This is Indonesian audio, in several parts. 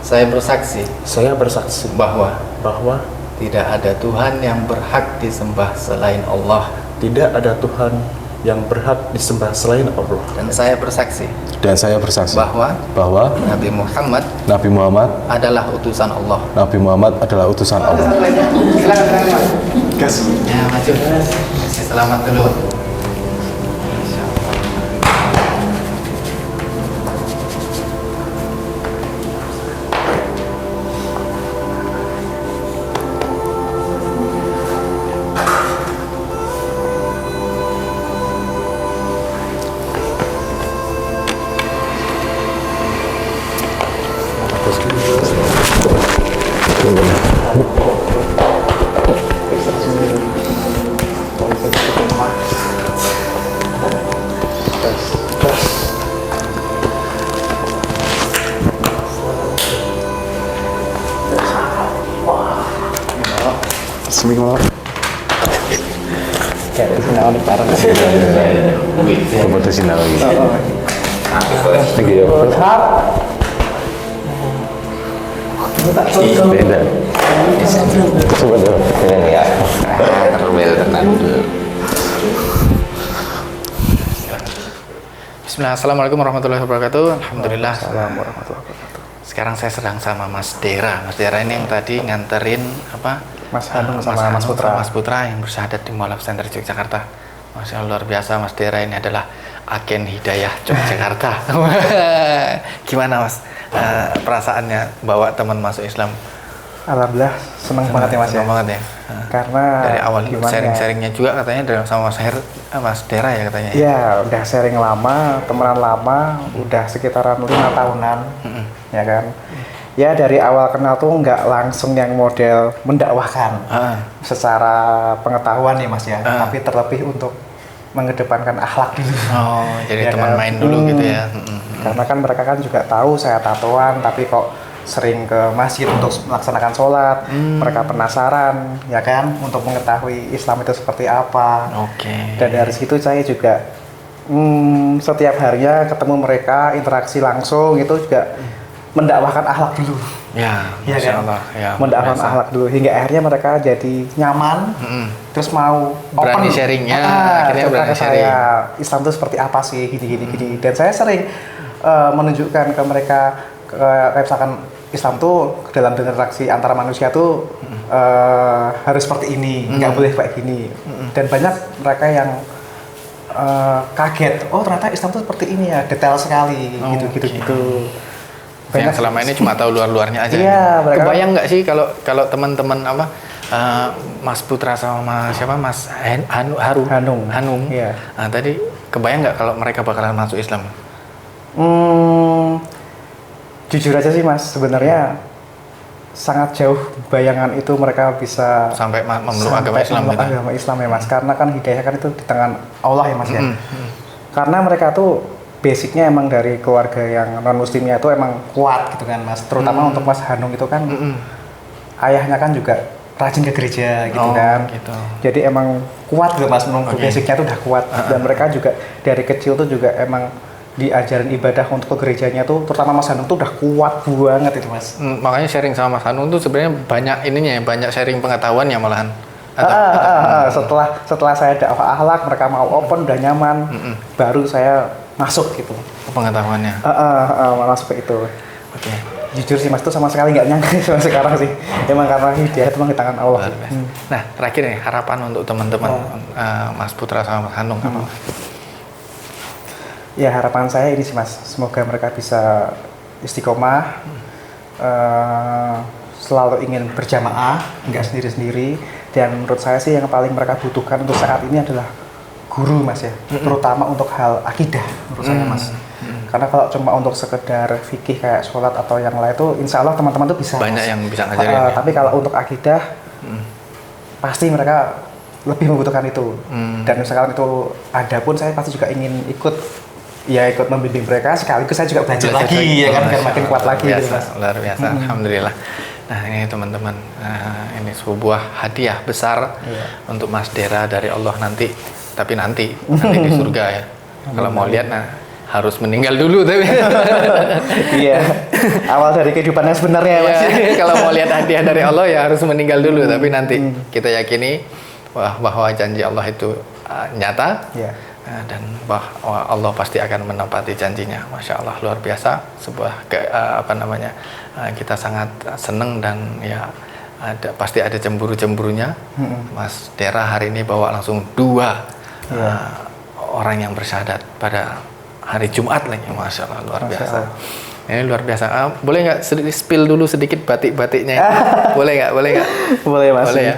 Saya bersaksi bahwa bahwa tidak ada Tuhan yang berhak disembah selain Allah. tidak ada Tuhan yang berhak disembah selain Allah. Dan saya bersaksi bahwa Nabi Muhammad Nabi Muhammad adalah utusan Allah. Ya, maju. Selamat dulu. Bismillah. Kayak sinau di parang. Foto sinau lagi. Lagi ya. Beda. Coba dulu. Ya. Terbel tenang dulu. Bismillah. Assalamualaikum warahmatullahi wabarakatuh. Alhamdulillah. Assalamualaikum warahmatullahi wabarakatuh. Sekarang saya sedang sama Mas Dera. Mas Dera ini yang tadi nganterin apa? Mas Hanung sama Mas Putra. Mas Putra yang bersyahadat di Mualaf Center Yogyakarta. Masya Allah, luar biasa. Mas Dera ini adalah agen hidayah Yogyakarta. Gimana Mas perasaannya bawa teman masuk Islam? Alhamdulillah senang banget ya Mas ya. Senang banget ya. Karena dari awal sharing-sharingnya sharing-sharingnya juga katanya sama Mas Dera ya katanya. Iya, udah sharing lama, temenan lama, udah sekitaran 5 tahunan, ya kan. Ya dari awal kenal tuh nggak langsung yang model mendakwahkan secara pengetahuan ya Mas ya, tapi terlebih untuk mengedepankan akhlak dulu. Oh, jadi ya teman kan? main dulu gitu ya. Karena kan mereka kan juga tahu saya tatoan, tapi kok sering ke masjid untuk melaksanakan sholat, mereka penasaran, ya kan, untuk mengetahui Islam itu seperti apa. Oke. Dan dari situ saya juga setiap harinya ketemu mereka, interaksi langsung itu juga mendakwahkan akhlak dulu. Ya, ya Masya kan? Allah. Ya, mendakwahkan akhlak dulu hingga akhirnya mereka jadi nyaman, terus mau berani open, sharingnya, akhirnya cerita berani ke sharing. saya Islam itu seperti apa sih, gini. Dan saya sering menunjukkan ke mereka kayak misalkan Islam tuh dalam interaksi antara manusia tuh harus seperti ini, nggak boleh kayak gini. Dan banyak mereka yang kaget, oh ternyata Islam tuh seperti ini ya, detail sekali, gitu. Yang selama ini cuma tahu luar-luarnya aja. Iya, mereka kebayang nggak sih kalau teman-teman apa Mas Putra sama siapa Mas Hanung. Iya. Nah, tadi kebayang nggak kalau mereka bakalan masuk Islam? Jujur aja sih Mas, sebenarnya sangat jauh bayangan itu mereka bisa sampai memeluk agama Islam gitu. Agama Islam ya Mas, karena kan hidayah kan itu di tangan Allah ya Mas ya. Karena mereka tuh basicnya emang dari keluarga yang non muslimnya itu emang kuat gitu kan Mas, terutama untuk Mas Hanung itu kan ayahnya kan juga rajin ke gereja gitu kan, gitu. Jadi emang kuat gitu Mas, menurut basicnya itu udah kuat. Dan mereka juga dari kecil tuh juga emang diajarin ibadah untuk ke gerejanya tuh, terutama Mas Hanung tuh udah kuat banget itu Mas. Makanya sharing sama Mas Hanung tuh sebenarnya banyak ininya ya, banyak sharing pengetahuan ya malahan. Setelah saya dakwah akhlak, mereka mau open, udah nyaman, baru saya masuk gitu. Pengetahuannya. Masuk ke itu. Oke. Jujur sih Mas, tuh sama sekali nggak nyangka sama sekarang sih. Emang karena hidayah itu memang di tangan Allah. Nah, terakhir nih harapan untuk teman-teman Mas Putra sama Mas Hanung apa? Ya harapan saya ini sih Mas, semoga mereka bisa istiqomah, selalu ingin berjamaah, nggak sendiri-sendiri. Dan menurut saya sih yang paling mereka butuhkan untuk saat ini adalah guru Mas ya, terutama untuk hal akidah menurut saya Mas. Karena kalau cuma untuk sekedar fikih kayak sholat atau yang lain itu insya Allah teman-teman tuh bisa banyak Mas. yang bisa ngajarin. Tapi kalau untuk akidah pasti mereka lebih membutuhkan itu. Dan misalkan itu ada pun saya pasti juga ingin ikut membimbing mereka, sekaligus saya juga belajar lagi ya kan, biar makin kuat lagi gitu Mas. Luar biasa, alhamdulillah. Nah ini teman-teman, ini sebuah hadiah besar untuk Mas Dera dari Allah nanti di surga ya. Kalau mau lihat, nah harus meninggal dulu tapi. Iya. Awal dari kehidupan yang sebenarnya ya, Mas. Iya, kalau mau lihat hadiah dari Allah ya harus meninggal dulu, tapi nanti kita yakini bahwa janji Allah itu nyata. Iya. Dan bahwa Allah pasti akan menepati janjinya. Masya Allah, luar biasa. Sebuah kita sangat senang dan ya pasti ada cemburu-cemburunya. Mas Dera hari ini bawa langsung 2 orang yang bersyahadat pada hari Jumat lagi. Masya Allah, luar biasa. Ini luar biasa. Boleh nggak spill dulu sedikit batik-batiknya? Boleh nggak? Boleh, Mas. Boleh ya.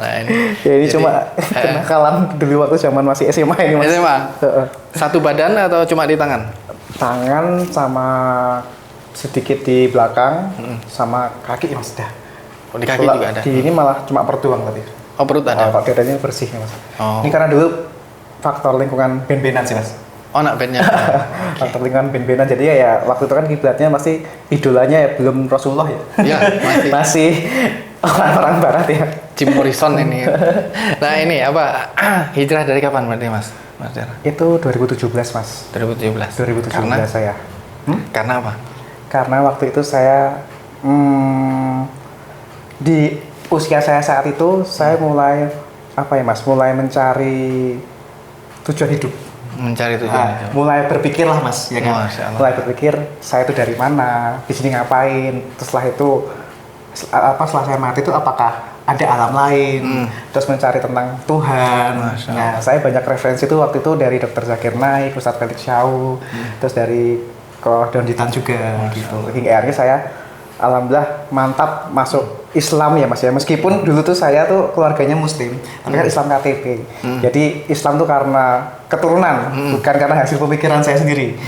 Nah, ini cuma kenakalan dulu waktu zaman masih SMA ini, Mas. SMA. Satu badan atau cuma di tangan? Tangan sama sedikit di belakang sama kaki, Mas. Dah. Oh, di kaki juga ada. Di ini malah cuma perut doang tadi. Oh, perut ada. Kalau dadanya bersih, Mas. Oh. Ini karena dulu faktor lingkungan ben-benan sih, Mas. Oh, anak bandnya. Faktor lingkungan ben-benan, jadi ya waktu itu kan kiblatnya masih idolanya ya belum Rasulullah ya. Iya, masih orang-orang barat ya. Jim Morrison ini. Nah, ini apa? Hijrah dari kapan berarti, Mas? Mas Dera? Itu 2017, Mas. 2017. 2017 Karena saya. Karena apa? Karena waktu itu saya di usia saya saat itu saya mulai apa ya, Mas? Mulai mencari tujuan hidup. Mencari tujuan hidup. Mulai berpikir lah, Mas, ya kan? Mulai berpikir saya itu dari mana, di sini ngapain. Terus setelah itu setelah saya mati itu apakah ada alam lain, terus mencari tentang Tuhan. Nah, saya banyak referensi itu waktu itu dari Dr. Zakir Naik, Ustadz Felix Shaw, terus dari Koh Donjitan juga gitu. Hingga akhirnya saya alhamdulillah mantap masuk Islam ya, Mas ya. Meskipun dulu tuh saya tuh keluarganya Muslim, tapi kan Islam KTP. Jadi Islam tuh karena keturunan, bukan karena hasil pemikiran saya sendiri.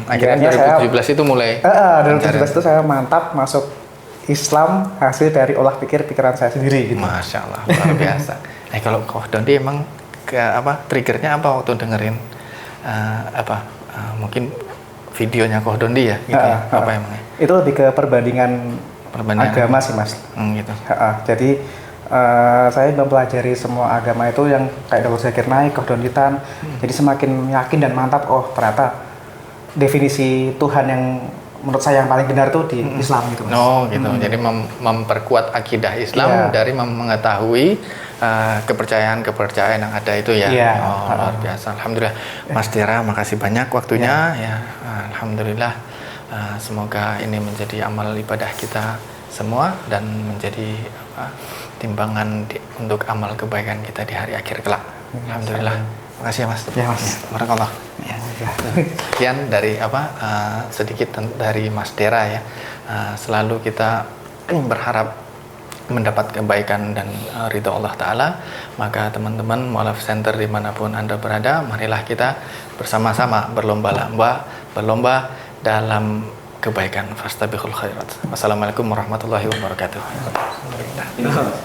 Akhirnya 2017 itu mulai. 2017 itu saya mantap masuk Islam hasil dari olah pikir pikiran saya sendiri. Gitu. Masya Allah, luar biasa. Kalau Koh Dondi emang triggernya apa waktu dengerin mungkin videonya Koh Dondi ya? Gitu ya? Apa emangnya? Itu lebih ke perbandingan agama sih, Mas. Gitu. Jadi saya mempelajari semua agama itu yang kayak Dr. Zakir Naik, Koh Donjitan. Jadi semakin yakin dan mantap, ternyata definisi Tuhan yang menurut saya yang paling benar tuh di Islam gitu, Mas. Oh gitu. Jadi memperkuat akidah Islam dari mengetahui kepercayaan yang ada itu ya. Luar biasa. Alhamdulillah. Mas Dera, makasih banyak waktunya ya. Alhamdulillah. Semoga ini menjadi amal ibadah kita semua dan menjadi timbangan untuk amal kebaikan kita di hari akhir kelak. Alhamdulillah. Makasih ya, Mas. Ya, Mas. Barakallah. Ya. Sekian dari sedikit dari Mas Dera ya. Selalu kita berharap mendapat kebaikan dan ridha Allah Ta'ala. Maka teman-teman Mu'alaf Center dimanapun Anda berada, marilah kita bersama-sama berlomba dalam kebaikan. Fastabiqul khairat. Wassalamualaikum warahmatullahi wabarakatuh.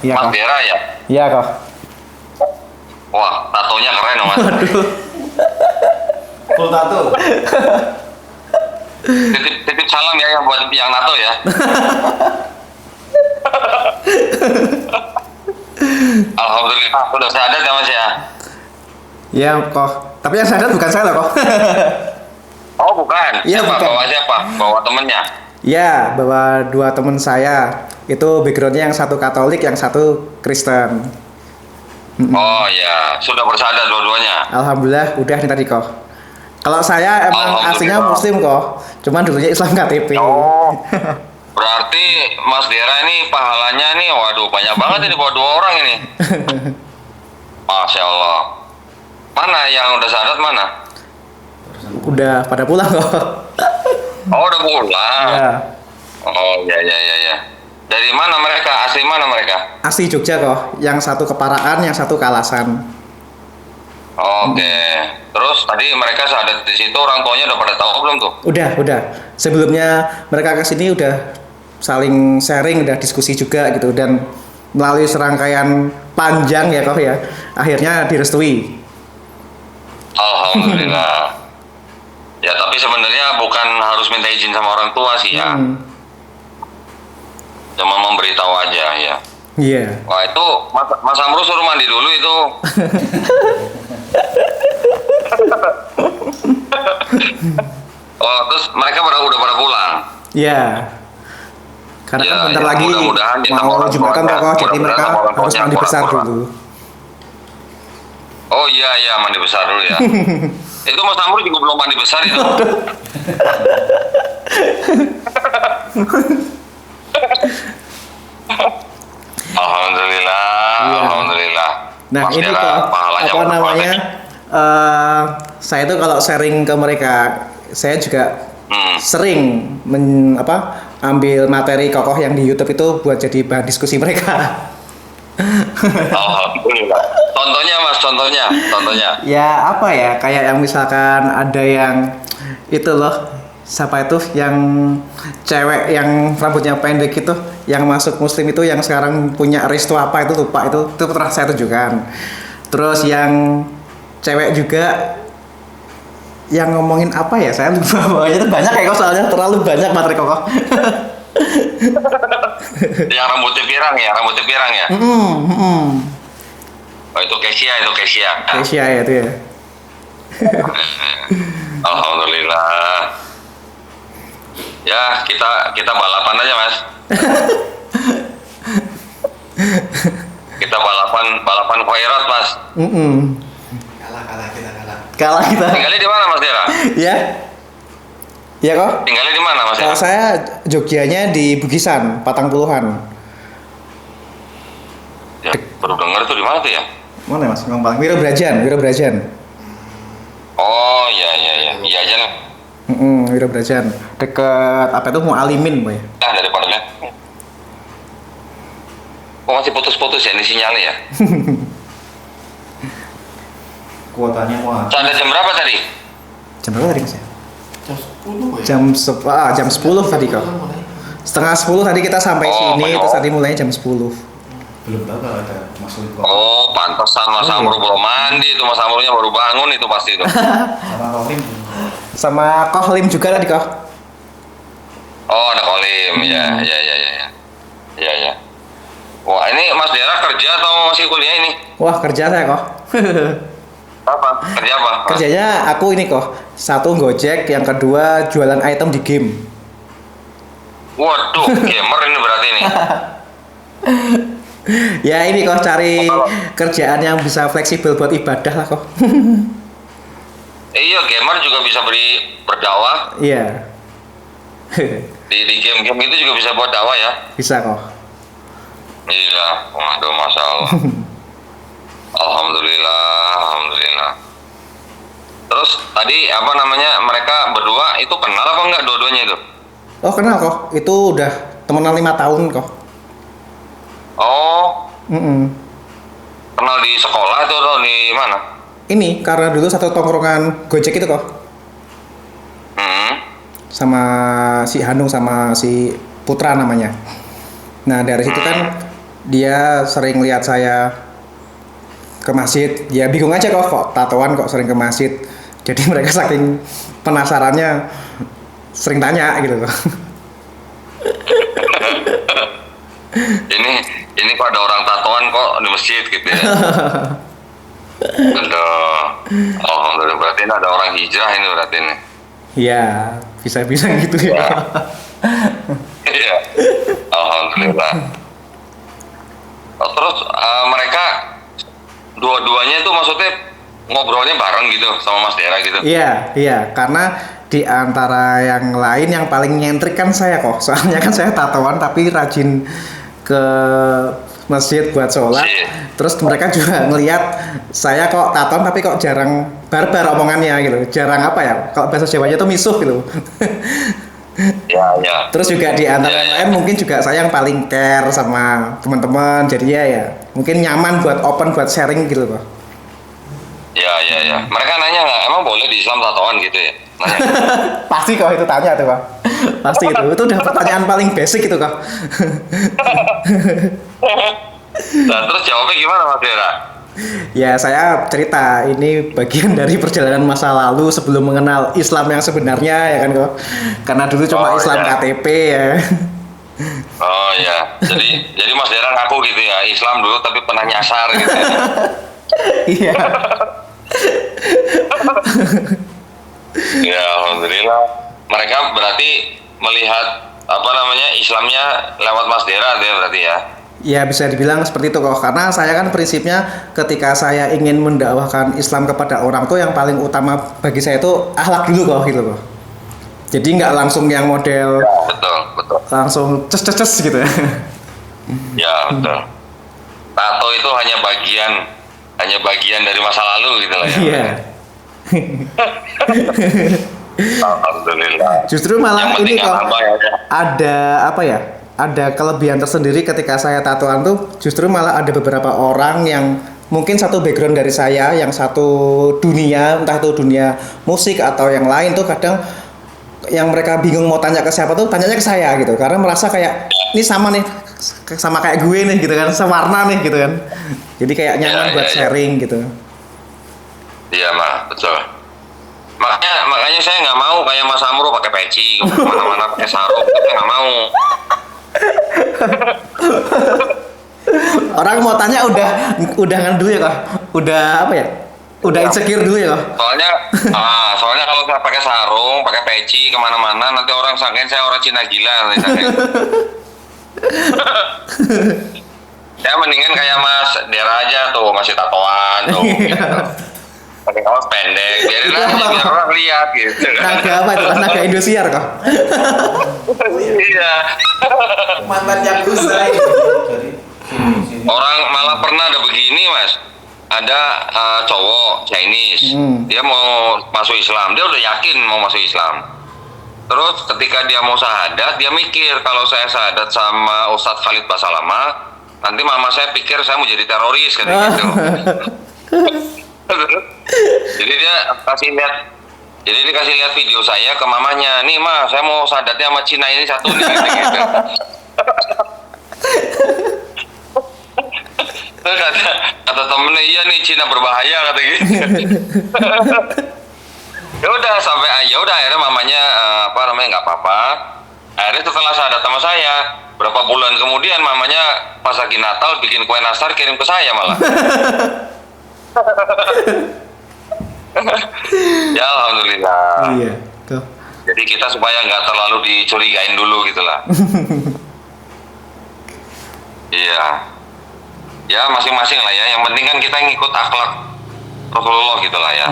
Iya, Mas Dera ya? Iya, Kok. Wah, tatonya keren, Mas. Full tato. Titip salam ya yang buat yang nato ya. Alhamdulillah sudah sadar ya, Mas ya. Iya, Kok. Tapi yang sadar bukan saya loh, Kok. Oh, bukan. Iya, Siapa? bukan. Bawa siapa? Bawa temennya. Ya, bawa 2 teman saya. Itu backgroundnya yang satu Katolik, yang satu Kristen. Oh ya, sudah bersadar dua-duanya. Alhamdulillah, udah nih tadi, Kok. Kalau saya emang aslinya Muslim, Kok. Cuman dulunya Islam KTP. Oh, berarti Mas Dera ini pahalanya nih, waduh banyak banget ini buat 2 orang ini. Masya Allah. Mana yang udah sadar mana? Udah pada pulang, Kok. Oh, udah pulang. Ya. Oh, ya. Dari mana mereka? Asli mana mereka? Asli Jogja, Kok. Yang satu Keparaan, yang satu Kalasan. Oke. Terus tadi mereka sadar di situ, orang tuanya udah pada tahu belum tuh? Udah. Sebelumnya mereka ke sini udah saling sharing, udah diskusi juga gitu, dan melalui serangkaian panjang ya, Kok ya. Akhirnya direstui. Alhamdulillah. Ya, tapi sebenarnya bukan harus minta izin sama orang tua sih ya. Cuma memberitahu aja ya. Iya. Wah, itu Mas Amru suruh mandi dulu itu. Oh, terus mereka udah pada pulang. Iya. Karena Ya, kan bentar ya, lagi mudah-mudahan ya, sama mau orang Jumatan tuanya. tokoh, jadi Mudah-mudahan mereka sama orang harus tuanya mandi besar kurang-kurang. dulu. Oh iya, mandi besar dulu ya. Itu Mas Amrul juga belum mandi besar itu. Alhamdulillah, Iya. alhamdulillah. Nah Mas ini Dera, kok pahalanya apa berapa namanya? lagi? Saya itu kalau sharing ke mereka, saya juga sering ambil materi kokoh yang di YouTube itu buat jadi bahan diskusi mereka. Alhamdulillah. Contohnya Mas, contohnya. Ya apa ya, kayak yang misalkan ada yang itu loh, siapa itu yang cewek yang rambutnya pendek itu, yang masuk muslim itu, yang sekarang punya restu apa itu, lupa itu pernah saya tunjukkan. Terus yang cewek juga yang ngomongin apa ya, saya lupa. Pokoknya itu banyak kayak kok, soalnya terlalu banyak materi kokoh. Yang rambutnya pirang ya. Oh itu Kesia. Kesia ya itu ya. Alhamdulillah. Ya kita balapan aja Mas. Kita balapan khairat Mas. Kalah kita. Kalah kita. Tinggalnya di mana Mas Dera? Ya. Ya kok. Tinggalnya di mana Mas Kalau Dera? saya Jogjanya di Bugisan, Patang Puluhan. Ya, baru dengar itu di mana tuh ya? Mana ya, Mas? Memang paling Wirabrajan. Oh iya aja nih. Wirabrajan. Deket apa itu Mualimin, Boy. Nah daripada oh masih putus-putus ya ini sinyalnya ya? Kuotanya mau. Sampai jam berapa tadi? Jam berapa tadi, Mas ya? Jam 10 ya? Jam 10 tadi kok. Setengah 10 tadi kita sampai Oh, sini, banyak. terus tadi mulainya jam 10. Belum tahu kalau ada masuk kok. Oh pantesan Mas Oh, iya. Amrul belum mandi itu, Mas Amrulnya baru bangun itu pasti itu. Sama Kolim. Sama Kohlim juga tadi kok. Oh ada Kolim, ya. Wah ini Mas Dera kerja atau masih kuliah ini? Wah, kerja saya kok. Apa? Kerja apa? Mas? Kerjanya aku ini kok. Satu Gojek, yang kedua jualan item di game. Waduh, gamer ini berarti nih. Ya ini kok cari kerjaan yang bisa fleksibel buat ibadah lah kok. Iya, gamer juga bisa berdakwah. Iya. Di game-game itu juga bisa buat dakwah ya. Bisa kok. Iya, waduh masya Allah. Alhamdulillah. Terus tadi apa namanya mereka berdua itu kenal apa enggak dua-duanya itu? Oh kenal kok. Itu udah temenan 5 tahun kok. Oh, kenal di sekolah itu atau di mana? Ini karena dulu satu tongkrongan Gojek itu kok. Sama si Hanung sama si Putra namanya. Nah dari situ kan dia sering lihat saya ke masjid. Ya bingung aja kok tatoan kok sering ke masjid. Jadi mereka saking penasarannya sering tanya gitu kok. Ini kok ada orang tatoan kok di masjid gitu ya. Aduh. Alhamdulillah berarti ini ada orang hijrah ini berarti ini. Iya, bisa-bisa gitu ya. Iya. Alhamdulillah. Terus mereka dua-duanya itu maksudnya ngobrolnya bareng gitu sama Mas Dera gitu. Iya, karena di antara yang lain yang paling nyentrik kan saya kok. Soalnya kan saya tatoan tapi rajin ke masjid buat sholat. Terus mereka juga ngelihat saya kok tatoan tapi kok jarang barbar omongannya gitu. Jarang apa ya? Kalau bahasa Jawanya tuh misuh gitu. Ya. Terus juga di antara yang lain mungkin juga saya yang paling care sama teman-teman. Jadi ya mungkin nyaman buat open buat sharing gitu kok. Ya. Mereka nanya nggak, emang boleh di Islam tatoan gitu ya? Nanya. Pasti kok itu tanya tuh kok. Pasti itu udah pertanyaan paling basic itu kok. Nah, terus jawabnya gimana Mas Dera? Ya saya cerita ini bagian dari perjalanan masa lalu sebelum mengenal Islam yang sebenarnya ya kan kok. Karena dulu cuma Islam ya. KTP ya. Oh ya, jadi Mas Dera ngaku gitu ya, Islam dulu tapi pernah nyasar gitu ya. Iya. Ya, alhamdulillah. Mereka berarti melihat apa namanya Islamnya lewat Mas Dera ya berarti ya. Ya bisa dibilang seperti itu kok, karena saya kan prinsipnya ketika saya ingin mendakwahkan Islam kepada orang tuh yang paling utama bagi saya itu akhlak dulu kok gitu kok. Jadi nggak langsung yang model Ya, betul, betul. langsung ces gitu ya. Ya, betul. Tato itu hanya bagian dari masa lalu gitu lah ya. Iya. Alhamdulillah. Justru malah Yang ini penting kok apa ya. ada apa ya? Ada kelebihan tersendiri ketika saya tatoan tuh justru malah ada beberapa orang yang mungkin satu background dari saya, yang satu dunia, entah itu dunia musik atau yang lain tuh kadang yang mereka bingung mau tanya ke siapa tuh tanyanya ke saya gitu karena merasa kayak ini sama nih sama kayak gue nih gitu kan, sewarna nih gitu kan. Jadi kayak nyaman Ya, buat ya, ya. sharing gitu. Iya, Mak, betul. Makanya saya nggak mau kayak Mas Amro pakai peci kemana-mana pakai sarung, itu saya nggak mau. Orang mau tanya udah kan dulu ya kok. Udah apa ya? Udah insecure dulu ya kok. Soalnya kalau saya pakai sarung, pakai peci kemana-mana, nanti orang sangkain saya orang Cina gila. Nanti sangkain. Ya mendingan kayak Mas Dera aja tuh, masih tatoan tuh. Gitu. Pakai kaos pendek, biarin aja biar orang lihat gitu. Naga apa itu? Naga Indosiar kok. Iya. Mantan Yakuza. Orang malah pernah ada begini, Mas. Ada cowok Chinese, dia mau masuk Islam, dia udah yakin mau masuk Islam. Terus ketika dia mau syahadat, dia mikir kalau saya syahadat sama Ustadz Khalid Basalamah, nanti mama saya pikir saya mau jadi teroris kayak gitu. Jadi dia kasih lihat video saya ke mamanya, nih ma, saya mau syahadatnya sama Cina ini satu nih gitu. Terus kata temennya, iya nih Cina berbahaya kata gitu. ya udah akhirnya mamanya nggak apa-apa. Akhirnya setelah syahadat sama saya, berapa bulan kemudian mamanya pas lagi Natal bikin kue nastar kirim ke saya malah. Ya alhamdulillah. Iya, tuh. Jadi kita supaya nggak terlalu dicurigain dulu gitulah. Iya. Ya masing-masing lah ya. Yang penting kan kita ngikut akhlak Rasulullah gitulah ya.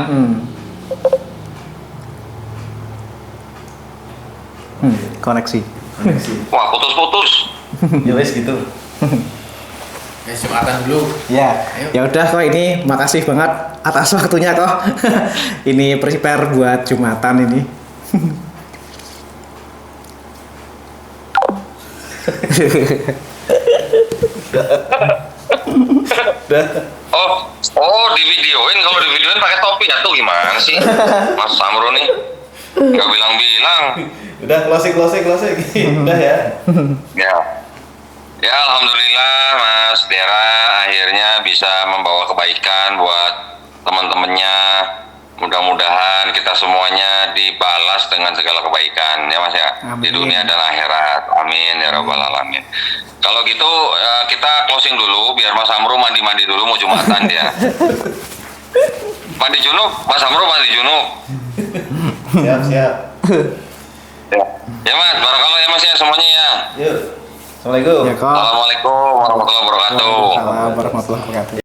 Koneksi. Wah putus-putus. Ya wes gitu. Ya Jumatan dulu. Ya, ya udah kok ini makasih banget atas waktunya kok. Ini prepare buat Jumatan ini. Oh di videoin, kalau di videoin pakai topi ya tuh gimana sih Mas Samro nih? Gak bilang-bilang. Udah closing. Udah ya. Ya alhamdulillah Mas Dera akhirnya bisa membawa kebaikan buat teman-temannya. Mudah-mudahan kita semuanya dibalas dengan segala kebaikan ya Mas ya. Amin. Di dunia dan akhirat. Amin ya rabbal alamin. Kalau gitu kita closing dulu biar Mas Amro mandi dulu mau Jumatan dia. Mandi junub, Mas Amro mandi junub. Siap. Ya Mas, barakallah ya Mas ya semuanya ya. Yuk. Assalamualaikum. Ya kok. Assalamualaikum warahmatullahi wabarakatuh. Waalaikumsalam warahmatullahi wabarakatuh.